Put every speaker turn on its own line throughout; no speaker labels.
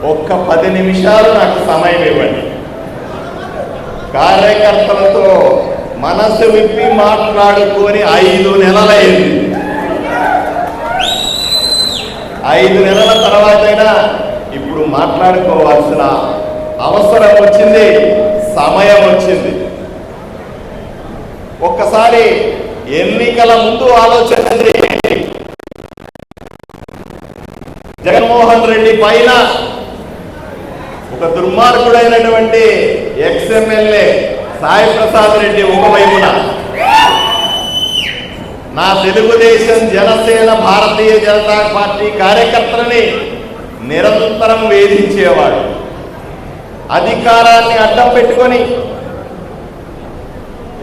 ఒక్క 10 నిమిషాలు నాకు సమయం ఇవ్వండి. కార్యకర్తలతో మనసు విప్పి మాట్లాడుకొని 5 నెలలైంది. 5 నెలల తర్వాతైనా ఇప్పుడు మాట్లాడుకోవాల్సిన అవసరం వచ్చింది, సమయం వచ్చింది. ఒక్కసారి ఎన్నికల ముందు ఆలోచన చేయండి. జగన్మోహన్ రెడ్డి పైన ఒక దుర్మార్గుడైనటువంటి ఎక్స్ఎమ్మెల్యే సాయి ప్రసాద్ రెడ్డి ఒకవైపున, నా తెలుగుదేశం, జనసేన, భారతీయ జనతా పార్టీ కార్యకర్తలని నిరంతరం వేధించేవాడు. అధికారాన్ని అడ్డం పెట్టుకొని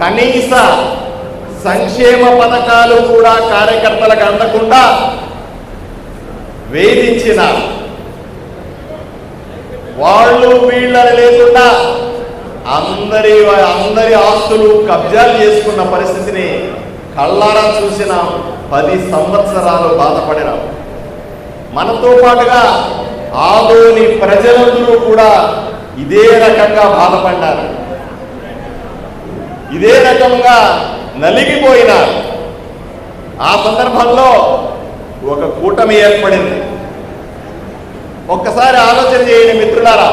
కనీస సంక్షేమ పథకాలు కూడా కార్యకర్తలకు అందకుండా వేధించిన వాళ్ళు వీళ్ళని లేకుండా అందరి ఆస్తులు కబ్జాలు చేసుకున్న పరిస్థితిని కళ్ళారా చూసిన 10 సంవత్సరాలు బాధపడినాం. మనతో పాటుగా ఆదోని ప్రజలందరూ కూడా ఇదే రకంగా బాధపడ్డారు, ఇదే రకంగా నలిగిపోయినారు. ఆ సందర్భంలో ఒక కూటమి ఏర్పడింది. ఒక్కసారి ఆలోచన చేయండి మిత్రులారా.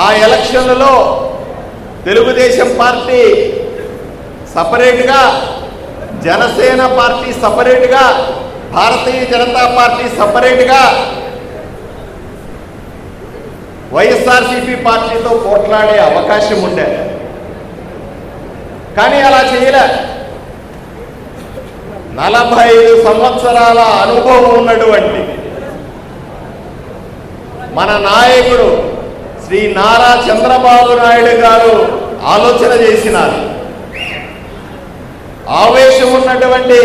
ఆ ఎలక్షన్లలో తెలుగుదేశం పార్టీ సపరేట్గా, జనసేన పార్టీ సపరేట్గా, భారతీయ జనతా పార్టీ సపరేట్గా వైఎస్ఆర్సీపీ పార్టీతో పోట్లాడే అవకాశం ఉండేది. కానీ అలా చేయలే. 45 సంవత్సరాల అనుభవం ఉన్నటువంటి మన నాయకుడు శ్రీ నారా చంద్రబాబు నాయుడు గారు ఆలోచన చేసినారు. ఆవేశం ఉన్నటువంటి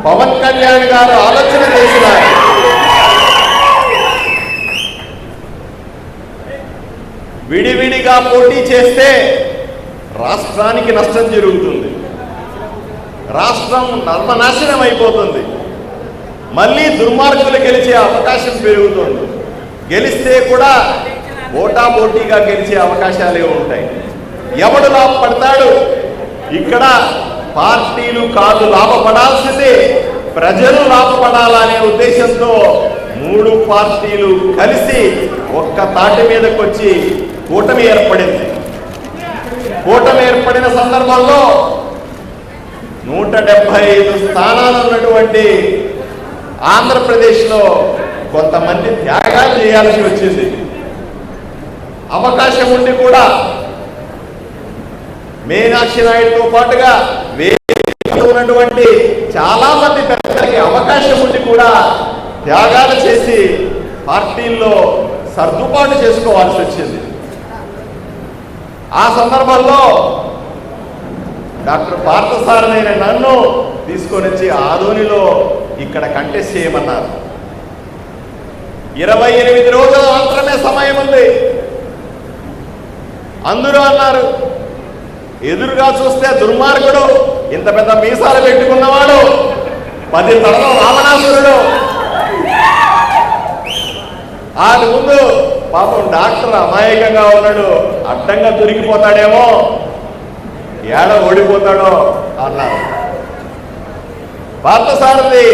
పవన్ కళ్యాణ్ గారు ఆలోచన చేసినారు. విడివిడిగా పోటీ చేస్తే రాష్ట్రానికి నష్టం జరుగుతుంది, రాష్ట్రం నర్మనాశనం అయిపోతుంది, మళ్ళీ దుర్మార్గులు గెలిచే అవకాశం పెరుగుతుంది. గెలిస్తే కూడా పోటాపోటీగా గెలిచే అవకాశాలే ఉంటాయి. ఎవడు లాభపడతాడు? ఇక్కడ పార్టీలు కాదు లాభపడాల్సిందే, ప్రజలు లాభపడాలనే ఉద్దేశంతో 3 పార్టీలు కలిసి ఒక్క తాటి మీదకి వచ్చి కూటమి ఏర్పడింది. కూటమి ఏర్పడిన సందర్భంలో 175 స్థానాలు ఉన్నటువంటి ఆంధ్రప్రదేశ్లో కొంతమంది త్యాగాలు చేయాల్సి వచ్చింది. అవకాశం ఉండి కూడా మీనాక్షి నాయుడుతో పాటుగా ఉన్నటువంటి చాలా మంది పెద్దలకి అవకాశం ఉండి కూడా త్యాగాలు చేసి పార్టీల్లో సర్దుబాటు చేసుకోవాల్సి వచ్చింది. ఆ సందర్భంలో డాక్టర్ పార్థసారథి నన్ను తీసుకొని వచ్చి ఆదోనిలో ఇక్కడ కంటెస్ట్ చేయమన్నారు. 28 రోజులు మాత్రమే సమయం ఉంది. అందరూ అన్నారు, ఎదురుగా చూస్తే దుర్మార్గుడు, ఇంత పెద్ద మీసాలు పెట్టుకున్నవాడు, 10 తలలో రావణాసురుడు. ఆడి ముందు పాపం డాక్టర్ అమాయకంగా ఉన్నాడు, అడ్డంగా దొరికిపోతాడేమో, ఏడ ఓడిపోతాడో అన్నారు. పార్థసారథి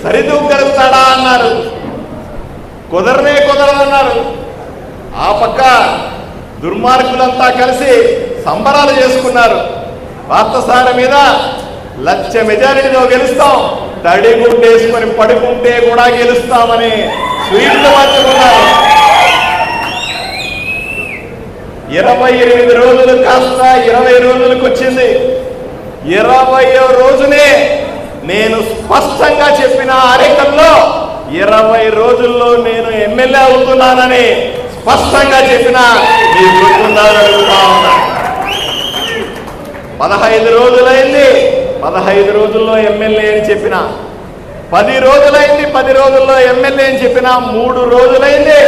సరిదూకరుస్తాడా అన్నారు, కుదరదన్నారు. ఆ పక్క దుర్మార్గులంతా కలిసి సంబరాలు చేసుకున్నారు. పార్థసారథి మీద 1,00,000 మెజారిటీతో గెలుస్తాం, తడిగుడ్డేసుకొని పడుకుంటే కూడా గెలుస్తామని స్వీట్లు మార్చుకున్నారు. 28 రోజులు కాస్త 20 రోజులకు వచ్చింది. 20వ రోజునే నేను స్పష్టంగా చెప్పిన ఆరేకల్లో 20 రోజుల్లో నేను ఎమ్మెల్యే అవుతున్నానని స్పష్టంగా చెప్పిన మీ గుర్తుందని అడుగుతా ఉన్నా. 15 రోజులైంది, 15 రోజుల్లో ఎమ్మెల్యే అని చెప్పిన. 10 రోజులైంది, 10 రోజుల్లో ఎమ్మెల్యే అని చెప్పిన. 3 రోజులైంది,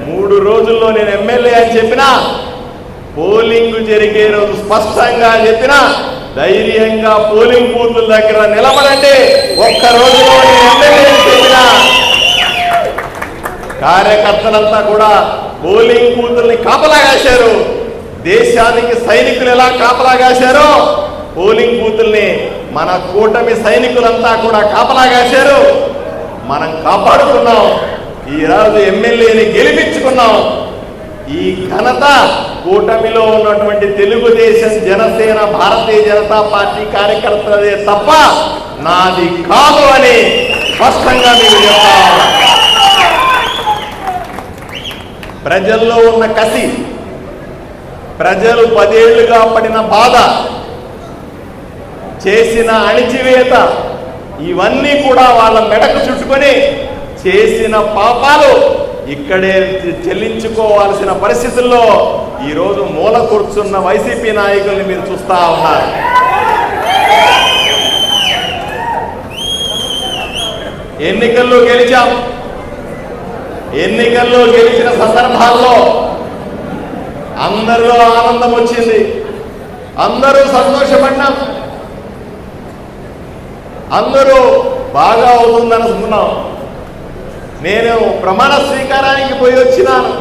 3 రోజుల్లో నేను ఎమ్మెల్యే అని చెప్పిన. పోలింగ్ జరిగే రోజు స్పష్టంగా చెప్పిన, ధైర్యంగా పోలింగ్ బూత్ల దగ్గర నిలబడండి, ఒక్క రోజులో నేను ఎమ్మెల్యే అని చెప్పిన. కార్యకర్తలంతా కూడా పోలింగ్ బూతుల్ని కాపలా కాశారు. దేశానికి సైనికులు ఎలా కాపలా కాశారో పోలింగ్ బూతుల్ని మన కూటమి సైనికులంతా కూడా కాపలా కాశారు. మనం కాపాడుకున్నాం. ఈరోజు ఎమ్మెల్యేని గెలిపించుకున్నాం. ఈ ఘనత కూటమిలో ఉన్నటువంటి తెలుగుదేశం, జనసేన, భారతీయ జనతా పార్టీ కార్యకర్తలదే తప్ప నాది కాదు అని స్పష్టంగా మీకు చెప్తా. ప్రజల్లో ఉన్న కసి, ప్రజలు 10 ఏళ్లుగా పడిన బాధ, చేసిన అణిచివేత, ఇవన్నీ కూడా వాళ్ళ మెడకు చుట్టుకొని చేసిన పాపాలు ఇక్కడే చెల్లించుకోవాల్సిన పరిస్థితుల్లో ఈరోజు మూల కూర్చున్న వైసీపీ నాయకుల్ని మీరు చూస్తా ఉన్నారు. ఎన్నికల్లో గెలిచాం. ఎన్నికల్లో గెలిచిన సందర్భాల్లో అందరిలో ఆనందం వచ్చింది. అందరూ సంతోషపడ్డాం. అందరూ బాగా అవుతుందని అనుకున్నాం. నేను ప్రమాణ స్వీకారానికి పోయి వచ్చినాను.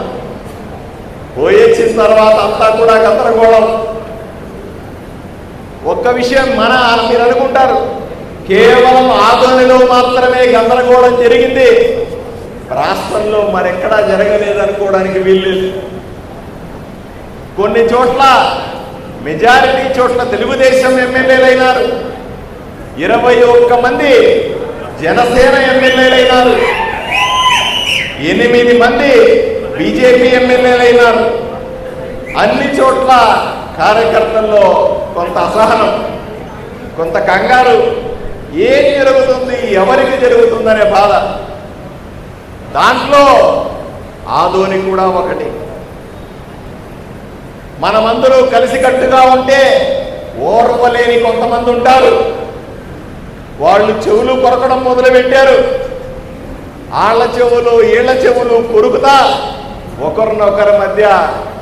పోయి వచ్చిన తర్వాత అంతా కూడా గందరగోళం. ఒక్క విషయం మీరు అనుకుంటారు, కేవలం ఆదోనిలో మాత్రమే గందరగోళం జరిగింది, రాష్ట్రంలో మరెక్కడా జరగలేదనుకోవడానికి వీల్లేదు. కొన్ని చోట్ల, మెజారిటీ చోట్ల తెలుగుదేశం ఎమ్మెల్యేలైనారు. 21 మంది జనసేన ఎమ్మెల్యేలైనారు. 8 మంది బీజేపీ ఎమ్మెల్యేలైనారు. అన్ని చోట్ల కార్యకర్తల్లో కొంత అసహనం, కొంత కంగారు. ఏం జరుగుతుంది, ఎవరికి జరుగుతుందనే బాధ. దాంట్లో ఆదోని కూడా ఒకటి. మనమందరూ కలిసికట్టుగా ఉంటే ఓర్వలేని కొంతమంది ఉంటారు. వాళ్ళు చెవులు కొరకడం మొదలుపెట్టారు. ఆళ్ల చెవులు, ఈళ్ల చెవులు కొరుకుతా ఒకరినొకరి మధ్య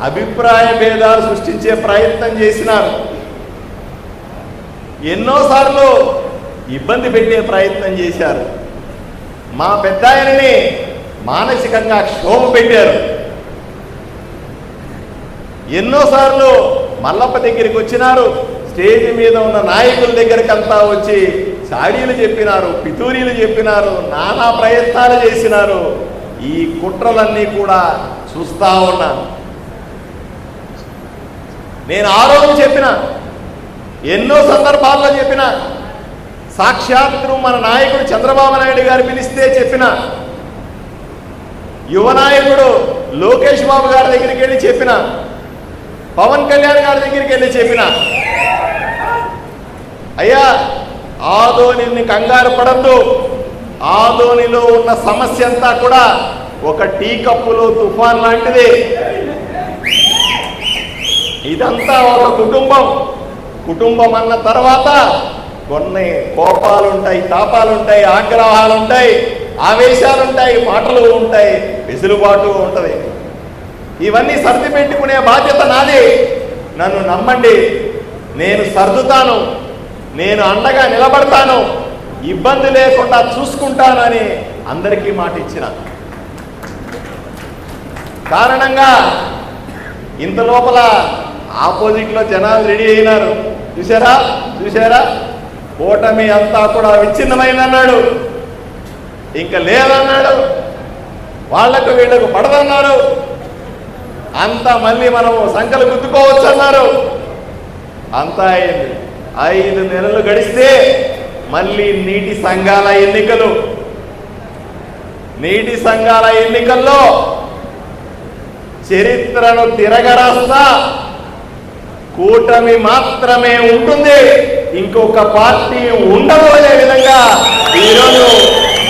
అభిప్రాయ భేదాలు సృష్టించే ప్రయత్నం చేసినారు. ఎన్నోసార్లు ఇబ్బంది పెట్టే ప్రయత్నం చేశారు. మా పెద్ద ఆయనని మానసికంగా క్షోభ పెట్టారు. ఎన్నోసార్లు మల్లప్ప దగ్గరికి వచ్చినారు. స్టేజ్ మీద ఉన్న నాయకుల దగ్గరికి అంతా వచ్చి చాడీలు చెప్పినారు, పితూరీలు చెప్పినారు, నానా ప్రయత్నాలు చేసినారు. ఈ కుట్రలన్నీ కూడా చూస్తా ఉన్నాను. నేను ఆ రోజు చెప్పిన, ఎన్నో సందర్భాల్లో చెప్పిన, సాక్షాత్తు మన నాయకుడు చంద్రబాబు నాయుడు గారు పిలిస్తే చెప్పిన, యువ నాయకుడు లోకేష్ బాబు గారి దగ్గరికి వెళ్ళి చెప్పిన, పవన్ కళ్యాణ్ గారి దగ్గరికి వెళ్ళి చెప్పిన, అయ్యా ఆదోనిని కంగారు పడద్దు, ఆదోనిలో ఉన్న సమస్య అంతా కూడా ఒక టీ కప్పులో తుఫాన్ లాంటిది. ఇదంతా ఒక కుటుంబం అన్న తర్వాత కొన్ని కోపాలుంటాయి, తాపాలుంటాయి, ఆగ్రహాలుంటాయి, ఆవేశాలుంటాయి, మాటలు ఉంటాయి, విసులుబాటు ఉంటుంది. ఇవన్నీ సర్ది పెట్టుకునే బాధ్యత నాది. నన్ను నమ్మండి, నేను సర్దుతాను, నేను అండగా నిలబడతాను, ఇబ్బంది లేకుండా చూసుకుంటానని అందరికీ మాట ఇచ్చిన కారణంగా ఇంత లోపల ఆపోజిట్లో జనాలు రెడీ అయినారు. చూసారా కూటమి అంతా కూడా విచ్ఛిన్నమైందన్నాడు, ఇంకా లేదన్నాడు, వాళ్లకు వీళ్లకు పడదన్నారు, అంతా మళ్ళీ మనము సంకలు గుద్దుకోవచ్చు అన్నారు. అంతా అయింది. 5 నెలలు గడిస్తే మళ్ళీ నీటి సంఘాల ఎన్నికల్లో చరిత్రను తిరగరాస్తా కూటమి మాత్రమే ఉంటుంది, ఇంకొక పార్టీ ఉండదు అనే విధంగా ఈరోజు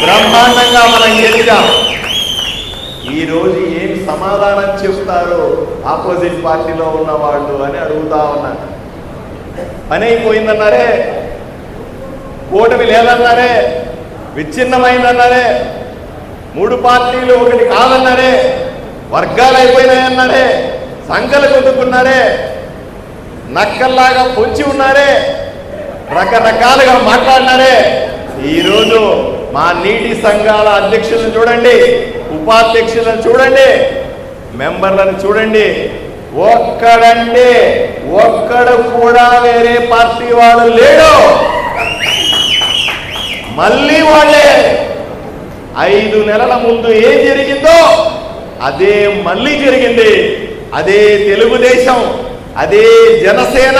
బ్రహ్మాండంగా మనం గెలిచాం. ఈరోజు ఏం సమాధానం చెప్తారో ఆపోజిట్ పార్టీలో ఉన్న వాళ్ళు అని అడుగుతా ఉన్నారు. పని అయిపోయిందన్నారే, కూటమి లేదన్నారే, విచ్ఛిన్నమైందన్నారే, 3 పార్టీలు ఒకటి కాదన్నారే, వర్గాలు అయిపోయినాయన్నారే, సంఖ్యలు కొట్టుకున్నారే, నక్కల్లాగా పొంచి ఉన్నారే, రకరకాలుగా మాట్లాడినారే. ఈరోజు మా నీటి సంఘాల అధ్యక్షులను చూడండి, ఉపాధ్యక్షులను చూడండి, మెంబర్లను చూడండి. ఒక్కడంటే ఒక్కడు కూడా వేరే పార్టీ వాళ్ళు లేడు. మళ్ళీ వాళ్ళే 5 నెలల ముందు ఏం జరిగిందో అదే మళ్ళీ జరిగింది. అదే తెలుగుదేశం, అదే జనసేన,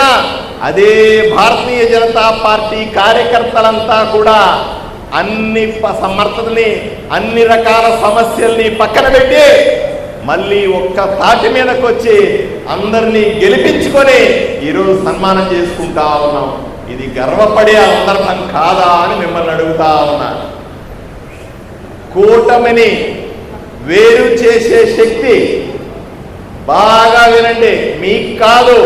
అదే భారతీయ జనతా పార్టీ కార్యకర్తలంతా కూడా అన్ని సమర్థతని, అన్ని రకాల సమస్యల్ని పక్కన పెట్టి మళ్ళీ ఒక్క తాటి మీదకి వచ్చి అందరినీ గెలిపించుకొని ఈరోజు సన్మానం చేసుకుంటా ఉన్నాం. ఇది గర్వపడే సందర్భం కాదా అని మిమ్మల్ని అడుగుతా ఉన్నా. కూటమిని వేరు చేసే శక్తి, బాగా వినండి, మీకు కాదు,